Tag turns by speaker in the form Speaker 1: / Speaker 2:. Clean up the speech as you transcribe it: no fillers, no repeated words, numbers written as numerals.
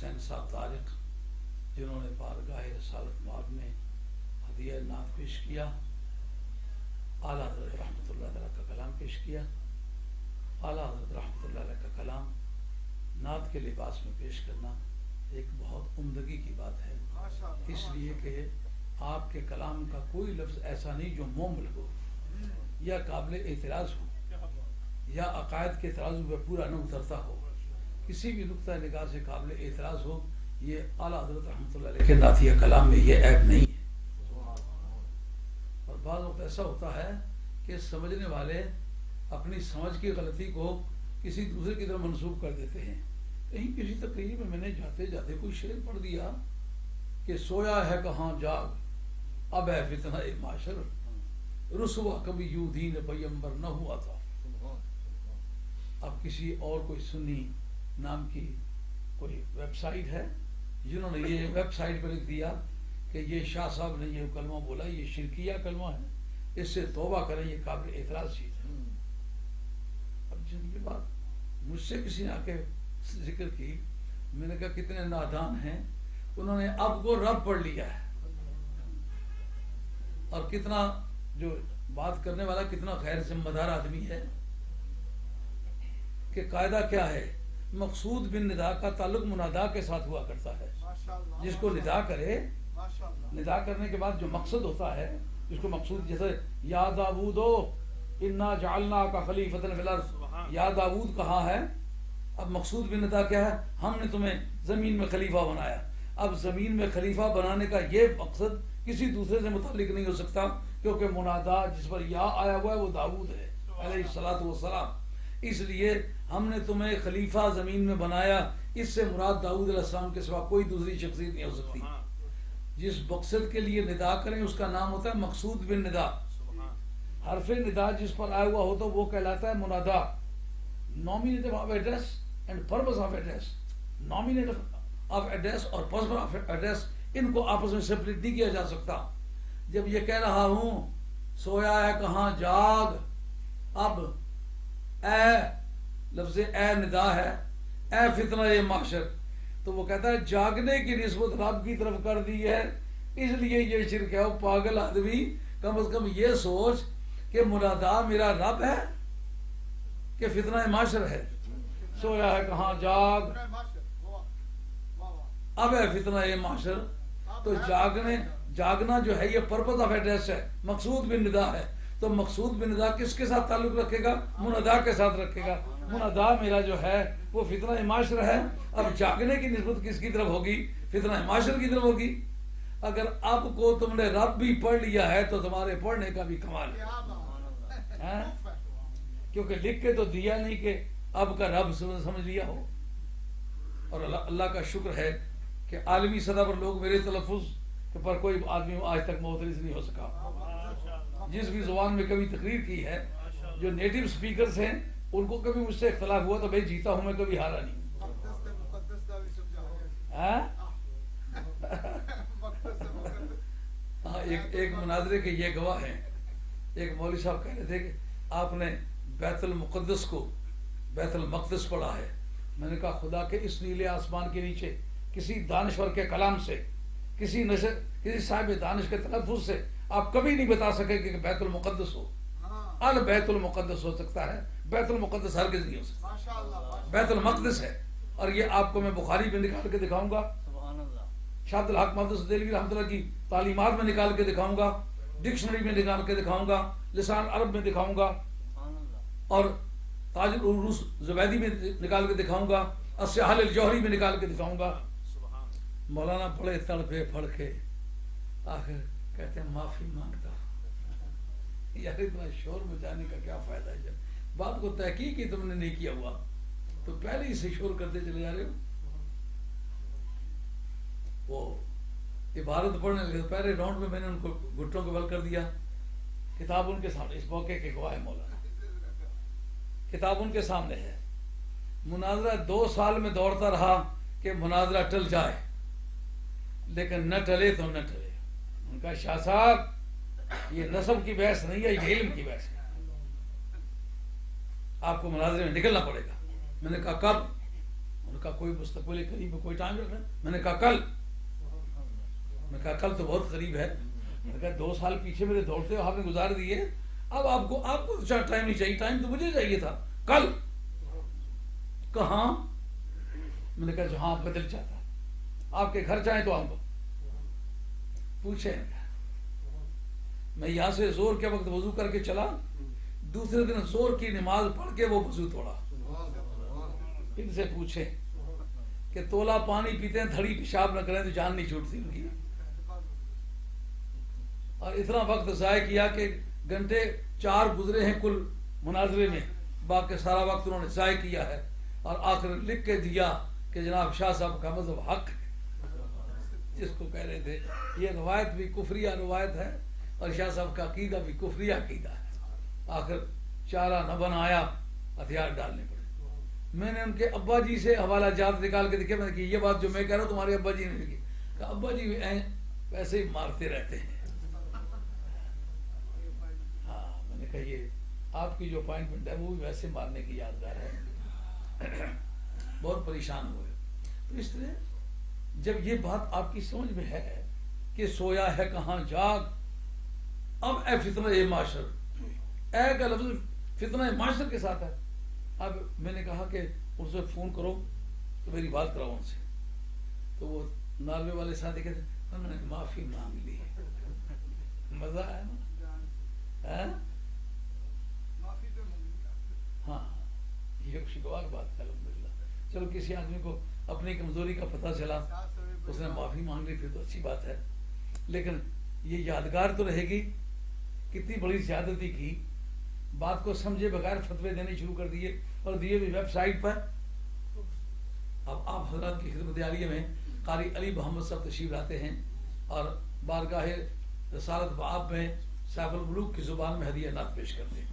Speaker 1: حسین صاحب طارق جنہوں نے بارگاہ رسالت مآب میں ہدیہ نعت پیش کیا، اعلیٰ حضرت رحمۃ اللہ علیہ کا کلام پیش کیا۔ اعلیٰ حضرت رحمۃ اللہ علیہ کا کلام نعت کے لباس میں پیش کرنا ایک بہت عمدگی کی بات ہے، اس لیے کہ آپ کے کلام کا کوئی لفظ ایسا نہیں جو مومل ہو یا قابل اعتراض ہو یا عقائد کے ترازو پہ پورا نہ اترتا ہو، کسی بھی نقطہ نگاہ سے قابل اعتراض ہو، یہ اعلیٰ حضرت رحمۃ اللہ علیہ کے نعتیہ کلام میں یہ عیب نہیں ہے۔ اور بعض وقت ایسا ہوتا ہے کہ سمجھنے والے اپنی سمجھ کی غلطی کو کسی دوسرے کی طرف منسوب کر دیتے ہیں۔ کہیں کسی تقریر میں نے جاتے جاتے کوئی شعر پڑھ دیا کہ سویا ہے کہاں جاگ اب ہے فتنہ معاشر، رسوا کبھی یوں دین پیمبر نہ ہوا تھا۔ اب کسی اور کوئی سنی نام کی کوئی ویب سائٹ ہے جنہوں نے یہ ویب سائٹ پر لکھ دیا کہ یہ شاہ صاحب نے یہ کلمہ بولا، یہ شرکیہ کلمہ ہے، اس سے توبہ کریں، یہ قابل اعتراض چیز ہے۔ اب جن کی بات مجھ سے کسی نے آ کے ذکر کی، میں نے کہا کتنے نادان ہیں، انہوں نے اب کو رب پڑھ لیا ہے، اور کتنا جو بات کرنے والا کتنا غیر ذمہ دار آدمی ہے کہ قاعدہ کیا ہے، مقصود بن ندا کا تعلق منادا کے ساتھ ہوا کرتا ہے۔ جس کو ندا کرے، ندا کرنے کے بعد جو مقصد ہوتا ہے، جس کو مقصود، جیسے یا داؤدو انا جعلناک خلیفۃ فی الارض، یا داؤد کہاں ہے؟ اب مقصود بن ندا کیا ہے؟ ہم نے تمہیں زمین میں خلیفہ بنایا۔ اب زمین میں خلیفہ بنانے کا یہ مقصد کسی دوسرے سے متعلق نہیں ہو سکتا، کیونکہ منادا جس پر یا آیا ہوا ہے وہ داؤد ہے علیہ الصلوۃ والسلام۔ اس لیے ہم نے تمہیں خلیفہ زمین میں بنایا، اس سے مراد داؤد علیہ السلام کے سوا کوئی دوسری شخصیت نہیں ہو سکتی۔ جس مقصد کے لیے ندا کریں اس کا نام ہوتا ہے مقصود بن ندا۔ حرف ندا جس پر آیا ہوا ہو تو وہ کہلاتا ہے منادا۔ Nominative of address and purpose of address, nominative of address اور پرپس آف ایڈریس، ان کو آپس میں سپریٹ نہیں کیا جا سکتا۔ جب یہ کہہ رہا ہوں سویا ہے کہاں جاگ، اب اے لفظ اے ندا ہے، اے فتنہ معاشر، تو وہ کہتا ہے جاگنے کی نسبت رب کی طرف کر دی ہے، اس لیے یہ شرک ہے۔ وہ پاگل آدمی، کم از کم یہ سوچ کہ منادا میرا رب ہے کہ فتنہ معاشر ہے۔ سویا ہے کہاں جاگ اب ہے فتنہ معاشر، تو جاگنا جو ہے یہ پرپس آف ایڈریس ہے، مقصود بن ندا ہے۔ تو مقصود بن ندا کس کے ساتھ تعلق رکھے گا؟ منادا کے ساتھ رکھے گا۔ منادا میرا جو ہے وہ فتنہ معاشر ہے۔ اب جاگنے کی نسبت کس کی طرف ہوگی؟ فتنہ معاشر کی طرف ہوگی۔ اگر اب کو تم نے رب بھی پڑھ لیا ہے تو تمہارے پڑھنے کا بھی کمال ہے، کیونکہ لکھ کے تو دیا نہیں کہ اب کا رب سمجھ لیا ہو۔ اور اللہ کا شکر ہے کہ عالمی سطح پر لوگ میرے تلفظ پر کوئی آدمی آج تک معترض نہیں ہو سکا۔ جس بھی زبان میں کبھی تقریر کی ہے، جو نیٹو سپیکرز ہیں ان کو کبھی مجھ سے اختلاف ہوا تو میں جیتا ہوں، میں کبھی ہارا نہیں۔ ہاں، ایک مناظرے کے یہ گواہ ہیں۔ ایک مولوی صاحب کہہ رہے تھے کہ آپ نے بیت المقدس کو بیت المقدس پڑھا ہے۔ میں نے کہا خدا کے اس نیلے آسمان کے نیچے کسی دانشور کے کلام سے، کسی صاحب دانش کے تلفظ سے آپ کبھی نہیں بتا سکے کہ بیت المقدس ہو۔ البیت المقدس ہو سکتا ہے، بیت المقدس ہرگز نہیں ہو سکتا، بیت المقدس ہے۔ اور یہ آپ کو میں بخاری میں نکال کے دکھاؤں گا، شاہ عبد الحق محمد دہلوی رحمۃ اللہ کی تعلیمات میں نکال کے دکھاؤں گا، ڈکشنری میں نکال کے دکھاؤں گا، لسان عرب میں دکھاؤں گا، اور تاج العروس زبیدی میں نکال کے دکھاؤں گا، السحل الجوہری میں نکال کے دکھاؤں گا۔ مولانا بڑے تڑپے پڑھ کے آخر کہتے ہیں معافی مانگتا ہوں۔ یار اتنا شور مچانے کا کیا فائدہ ہے؟ جب بات کو تحقیق ہی تم نے نہیں کیا ہوا تو پہلے ہی سے شور کرتے چلے جا رہے ہو۔ وہ عبارت پڑھنے لگے، پہلے راؤنڈ میں نے ان کو گھٹوں کو بل کر دیا۔ کتاب ان کے سامنے، اس موقع کے گواہ مولانا، کتاب ان کے سامنے ہے۔ مناظرہ 2 سال میں دوڑتا رہا کہ مناظرہ ٹل جائے، لیکن نہ ٹلے تو نہ ٹلے۔ ان کا شاہ صاحب یہ نسب کی بحث نہیں ہے، یہ علم کی بحث ہے، آپ کو مناظرے میں نکلنا پڑے گا۔ میں نے کہا کب؟ انہوں نے کا کوئی مستقبل قریب کوئی ٹائم رکھ رہے ہیں؟ میں نے کہا کل. میں نے کہا کل تو بہت قریب ہے. میں نے کہا 2 سال پیچھے میرے دوڑتے ہو آپ نے گزار دیے, اب آپ کو ٹائم نہیں چاہیے, ٹائم تو مجھے چاہیے تھا کل. کہاں؟ میں نے کہا جہاں آپ کا دل چاہتا ہے, آپ کے گھر چاہیں تو آؤں گا. پوچھیں, میں یہاں سے زور کے وقت وضو کر کے چلا, دوسرے دن زور کی نماز پڑھ کے وہ وضو توڑا. ان سے پوچھیں کہ تولا پانی پیتے ہیں تھڑی پیشاب نہ کریں تو جان نہیں چھوٹتی ان کی. اور اتنا وقت ضائع کیا کہ گھنٹے 4 گزرے ہیں کل مناظرے میں, باقی سارا وقت انہوں نے ضائع کیا ہے. اور آخر لکھ کے دیا کہ جناب شاہ صاحب کا مذہب حق ہے, جس کو کہہ رہے تھے یہ روایت بھی کفریہ روایت ہے اور شاہ صاحب کا عقیدہ بھی کفریہ عقیدہ ہے. آخر چارہ نہ بن آیا, ہتھیار ڈالنے پڑے. میں نے ان کے ابا جی سے حوالہ جات نکال کے دیکھے, میں نے کہ یہ بات جو میں کہہ رہا ہوں تمہارے ابا جی نے لکھی. کہ ابا جی ویسے ہی مارتے رہتے ہیں. ہاں, میں نے کہا یہ آپ کی جو اپائنٹمنٹ ہے وہ بھی ویسے مارنے کی یادگار ہے. بہت پریشان ہوئے. تو اس طرح جب یہ بات آپ کی سمجھ میں ہے کہ سویا ہے کہاں جاگ, اب اے فتنہ معاشر, اے کا لفظ فتنہ معاشر کے ساتھ ہے. اب میں نے کہا کہ ان سے فون کرو تو میری بات کراؤ ان سے. تو وہ ناروے والے ساتھی کہتے ہیں انہوں نے معافی مانگ لی. مزہ آیا نا. ہاں, یہ خوشگوار بات ہے الحمدللہ. چلو کسی آدمی کو اپنی کمزوری کا پتہ چلا, اس نے معافی مانگ لی, پھر تو اچھی بات ہے. لیکن یہ یادگار تو رہے گی کتنی بڑی زیادتی کی. بات کو سمجھے بغیر فتوے دینے شروع کر دیے اور دیے بھی ویب سائٹ پر. اب آپ حضرات کی خدمت عالیہ میں قاری علی محمد صاحب تشریف لاتے ہیں اور بارگاہ رسالت باب میں سیف الملوک کی زبان میں ہدیہ نعت پیش کرتے ہیں.